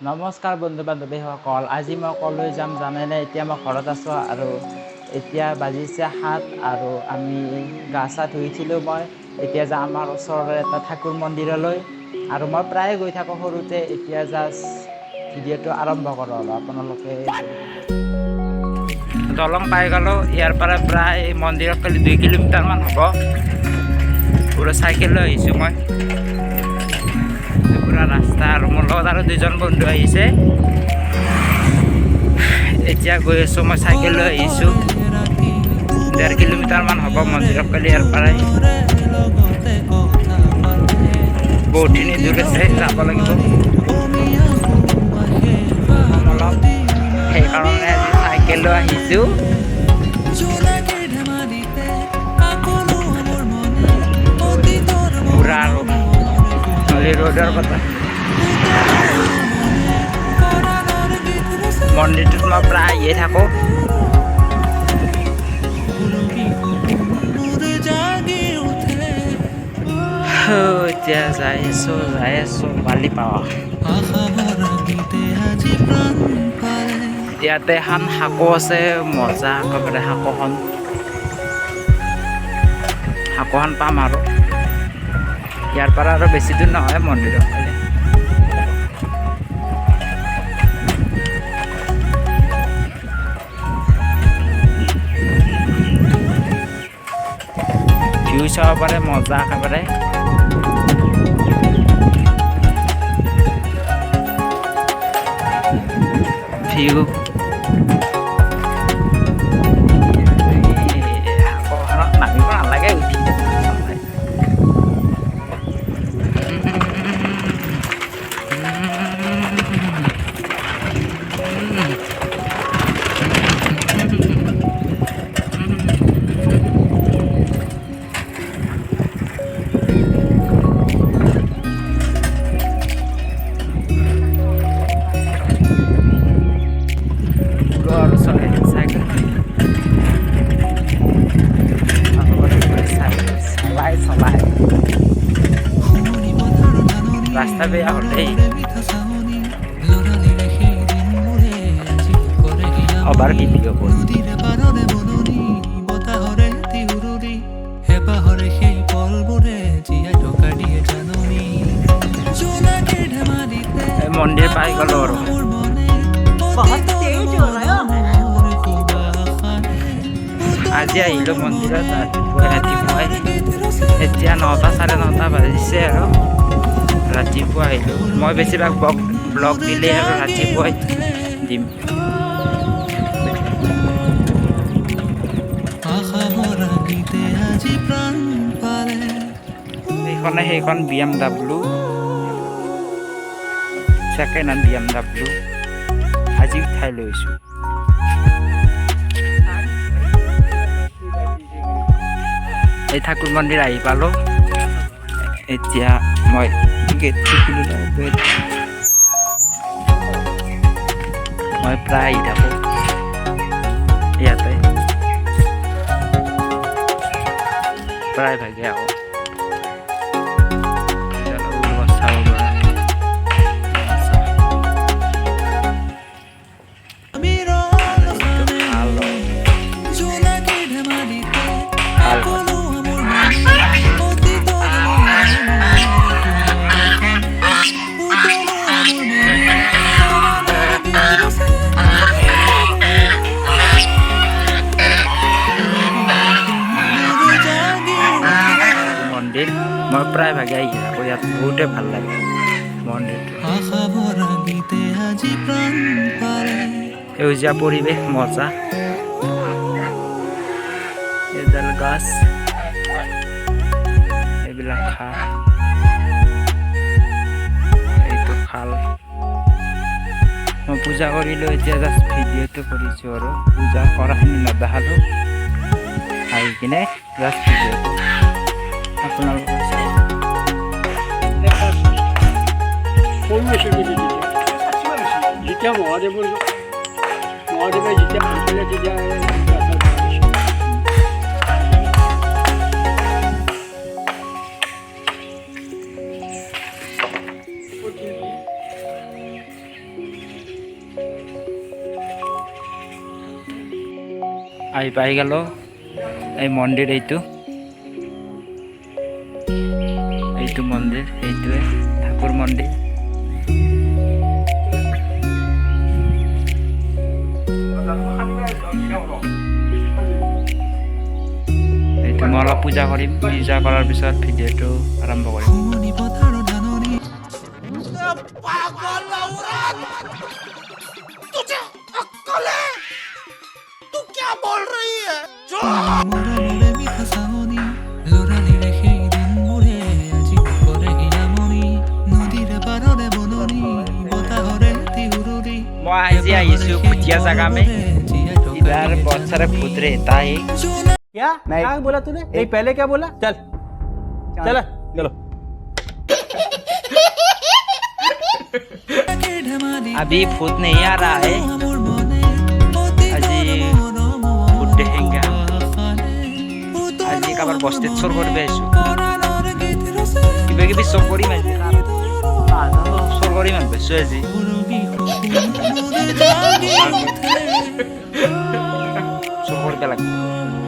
নমস্কাৰ বন্ধু বান্ধৱীসকল, আজি মই ক'লৈ যাম জানেনে? এতিয়া মই ঘৰত আছোঁ আৰু এতিয়া বাজিছে ৭ আৰু আমি গা চা ধুইছিলোঁ। মই এতিয়া যাম আমাৰ ওচৰৰ এটা ঠাকুৰ মন্দিৰলৈ আৰু মই প্ৰায়ে গৈ থাকোঁ সৰুতে। এতিয়া জাষ্ট ভিডিঅ'টো আৰম্ভ কৰোঁ আৰু আপোনালোকে দলং পাই গ'লোঁ। ইয়াৰ পৰা প্ৰায় মন্দিৰত খালি 2 কিলোমিটাৰমান হ'ব। পুৰা চাইকেল লৈ আহিছোঁ মই, পুৰা ৰাস্তা আৰু মোৰ লগত আৰু 2জন বন্ধু আহিছে। এতিয়া গৈ আছোঁ, মই চাইকেল লৈ আহিছোঁ। 1.5 কিলোমিটাৰমান হ'ব মন্দিৰত কালি ইয়াৰ পৰাই। বহুতখিনি দূৰ আছে, যাব লাগিব অলপ, সেইকাৰণে আজি চাইকেল লৈ আহিছোঁ। পুৰা আৰু ৰ'দৰ কথা। মন্দিৰটোত মই প্ৰায় আহিয়ে থাকোঁ। এতিয়া যাই আছোঁ বালি পাৱা। ইয়াতে এখন শাকো আছে, মজা একেবাৰে। শাকোখন পাম আৰু ইয়াৰ পৰা আৰু বেছি দূৰ নহয় মন্দিৰৰ ফালে। ভিউ চাব পাৰে, মজা একেবাৰে। ভিউ নামিব নালাগে, উঠি ৰাস্তা বেয়া হ'লেই অবাৰ ভিডিঅ' কৰোঁ। মন্দিৰ পাই গ'লোঁ আৰু আজি আহিলোঁ মন্দিৰত ৰাতিপুৱাই। এতিয়া 9টা 9:30 বাজিছে আৰু ৰাতিপুৱা আহিলোঁ। মই বেছিভাগ ব্লগ দিলে আৰু ৰাতিপুৱাই দিম। সেইখন BMW, ছেকেণ্ড হেণ্ড BMW আজি উঠাই লৈছোঁ। এই ঠাকুৰ মন্দিৰ আহি পালোঁ। এতিয়া মই গেটটো খুলি লওঁ। মই প্ৰায় আহি থাকোঁ ইয়াতে, প্ৰায় ভাগে আহোঁ। মই প্ৰায় ভাগে আহি থাকোঁ ইয়াত, বহুতে ভাল লাগে মন্দিৰটো। সেউজীয়া পৰিৱেশ, মজা। এডাল গাছ, এইবিলাক খাল, এইটো খাল। মই পূজা কৰিলোঁ, এতিয়া জাষ্ট ভিডিঅ'টো কৰিছোঁ আৰু পূজা কৰাখিনি নেদেখালোঁ। আহি কিনে জাষ্ট ভিডিঅ'টো আপোনালোকক যেতিয়া মহাদেৱে যেতিয়া আহিছিলে তেতিয়া আহি পাই গেল এই মন্দিৰ এইটো মন্দিৰ এইটোৱে ঠাকুৰ মন্দিৰ এইটো মই অলপ পূজা কৰিম পূজা কৰাৰ পিছত ভিডিঅ'টো আৰম্ভ কৰিম मैं आज आइसु भुतिया जगह में इधर बहुत सारे भूत रहता है क्या क्या बोला तूने नहीं पहले क्या बोला चल चल चलो अभी भूत नहीं आ रहा है अजी भूत देखेंगे अजी कबर बस्ते चोर कर बेसु किबे किबे चोर करी मानबे चोर करी मानबे सो अजी चोर कर के लग